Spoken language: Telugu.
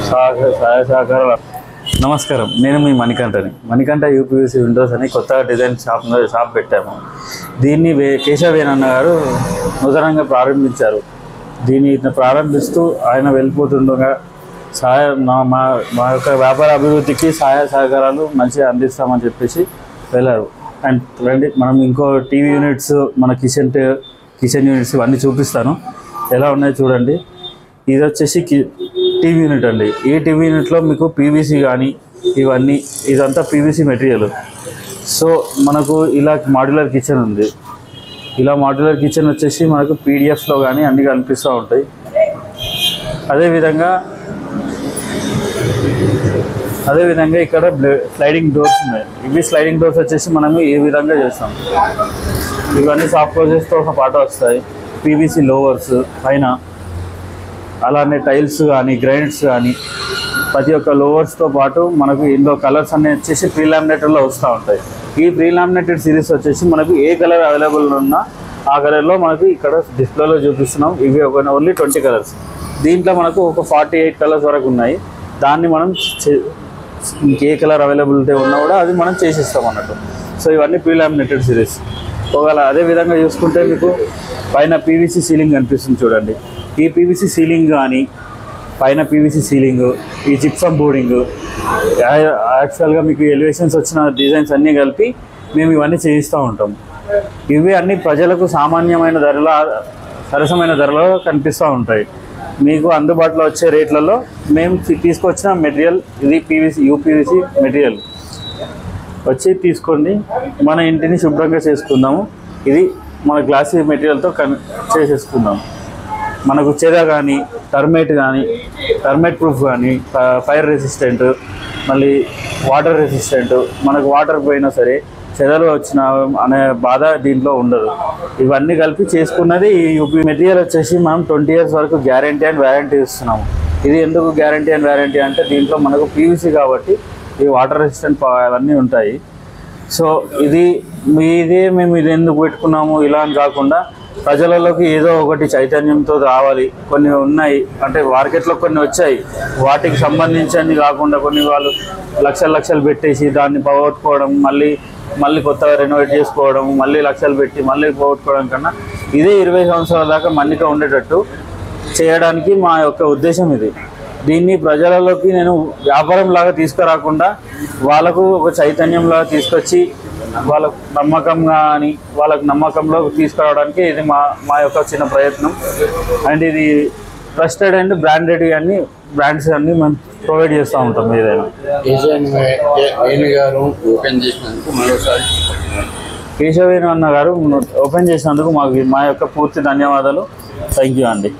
సహాయ సహకారాలు. నమస్కారం, నేను మీ మణికంఠ యూపీవీసీ విండోస్ అని కొత్తగా డిజైన్ షాప్ పెట్టాము. దీన్ని కేశవేనన్న గారు నూతనంగా ప్రారంభించారు. దీన్ని ప్రారంభిస్తూ ఆయన వెళ్ళిపోతుండగా మా యొక్క వ్యాపార అభివృద్ధికి సహాయ సహకారాలు మంచిగా అందిస్తామని చెప్పేసి వెళ్ళారు. అండ్ రండి, మనం ఇంకో టీవీ యూనిట్స్, మన కిచెన్ యూనిట్స్ ఇవన్నీ చూపిస్తాను. ఎలా ఉన్నాయో చూడండి. ఇది వచ్చేసి టీవీ యూనిట్ అండి. ఈ టీవీ యూనిట్లో మీకు పీవీసీ కానీ ఇవన్నీ, ఇదంతా పీవీసీ మెటీరియల్. సో మనకు ఇలా మాడ్యులర్ కిచెన్ ఉంది. ఇలా మాడ్యులర్ కిచెన్ వచ్చేసి మనకు పీడిఎఫ్స్లో కానీ అన్నీ కనిపిస్తూ ఉంటాయి. అదేవిధంగా ఇక్కడ స్లైడింగ్ డోర్స్ ఉన్నాయి. ఇవి స్లైడింగ్ డోర్స్ వచ్చేసి మనము ఈ విధంగా చేస్తాం. ఇవన్నీ సాఫ్ట్ క్లోజెస్తో ఒక పాట వస్తాయి. పీవీసీ లోవర్స్ పైన, అలానే టైల్స్ కానీ గ్రైండ్స్ కానీ ప్రతి ఒక్క లోవర్స్తో పాటు మనకు ఇందులో కలర్స్ అన్నీ వచ్చేసి ప్రీ లామినేటెడ్లో వస్తూ ఉంటాయి. ఈ ప్రీ లామినేటెడ్ సిరీస్ వచ్చేసి మనకు ఏ కలర్ అవైలబుల్ ఉన్నా ఆ కలర్లో మనకు ఇక్కడ డిస్ప్లేలో చూపిస్తున్నాం. ఇవి ఓన్లీ 20 కలర్స్. దీంట్లో మనకు ఒక 48 కలర్స్ వరకు ఉన్నాయి. దాన్ని మనం ఇంకే కలర్ అవైలబిలిటీ ఉన్నా కూడా అది మనం చేసిస్తాం అన్నట్టు. సో ఇవన్నీ ప్రీ లామినేటెడ్ సిరీస్. ఒకవేళ అదేవిధంగా చూసుకుంటే మీకు పైన పీవీసీ సీలింగ్ కనిపిస్తుంది చూడండి. ఈ పీవీసీ సీలింగ్ కానీ పైన పీవీసీ సీలింగ్, ఈ జిప్సమ్ బోర్డింగ్, యాక్చువల్గా మీకు ఎలివేషన్స్ వచ్చిన డిజైన్స్ అన్నీ కలిపి మేము ఇవన్నీ చేయిస్తూ ఉంటాం. ఇవి అన్నీ ప్రజలకు సామాన్యమైన ధరలో, సరసమైన ధరలో కనిపిస్తూ ఉంటాయి. మీకు అందుబాటులో వచ్చే రేట్లలో మేము తీసుకొచ్చిన మెటీరియల్ ఇది యూపీవీసీ మెటీరియల్ వచ్చి తీసుకోండి. మన ఇంటిని శుభ్రంగా చేసుకుందాము. ఇది మన గ్లాసీ మెటీరియల్తో చేసేసుకుందాం. మనకు చెద కానీ టర్మైట్ ప్రూఫ్ కానీ, ఫైర్ రెసిస్టెంట్, మళ్ళీ వాటర్ రెసిస్టెంట్, మనకు వాటర్ పోయినా సరే చెదలు వచ్చిన అనే బాధ దీంట్లో ఉండదు. ఇవన్నీ కలిపి చేసుకున్నది ఈ యూపీ మెటీరియల్ వచ్చేసి మనం 20 years వరకు గ్యారంటీ అండ్ వ్యారంటీ ఇస్తున్నాము. ఇది ఎందుకు గ్యారంటీ అండ్ వ్యారంటీ అంటే దీంట్లో మనకు పీవీసీ కాబట్టి ఈ వాటర్ రెసిస్టెంట్ అవన్నీ ఉంటాయి. సో మేము ఇది ఎందుకు పెట్టుకున్నాము ఇలా అని కాకుండా ప్రజలలోకి ఏదో ఒకటి చైతన్యంతో రావాలి. కొన్ని ఉన్నాయి అంటే మార్కెట్లో కొన్ని వచ్చాయి, వాటికి సంబంధించి కాకుండా కొన్ని వాళ్ళు లక్షలు పెట్టేసి దాన్ని పోగొట్టుకోవడం, మళ్ళీ కొత్తగా రెనోవేట్ చేసుకోవడం, మళ్ళీ లక్షలు పెట్టి మళ్ళీ పోగొట్టుకోవడం కన్నా ఇదే 20 సంవత్సరాల దాకా మన్నిక ఉండేటట్టు చేయడానికి మా యొక్క ఉద్దేశం ఇది. దీన్ని ప్రజలలోకి నేను వ్యాపారంలాగా తీసుకురాకుండా వాళ్ళకు ఒక చైతన్యంలాగా తీసుకొచ్చి వాళ్ళకు నమ్మకంలో తీసుకురావడానికి ఇది మా యొక్క చిన్న ప్రయత్నం. అండ్ ఇది ట్రస్టెడ్ అండ్ బ్రాండెడ్ బ్రాండ్స్ అన్నీ మేము ప్రొవైడ్ చేస్తూ ఉంటాం. ఏదైనా కేశవేణు అన్న గారు ఓపెన్ చేసినందుకు మా యొక్క పూర్తి ధన్యవాదాలు. థ్యాంక్ యూ అండి.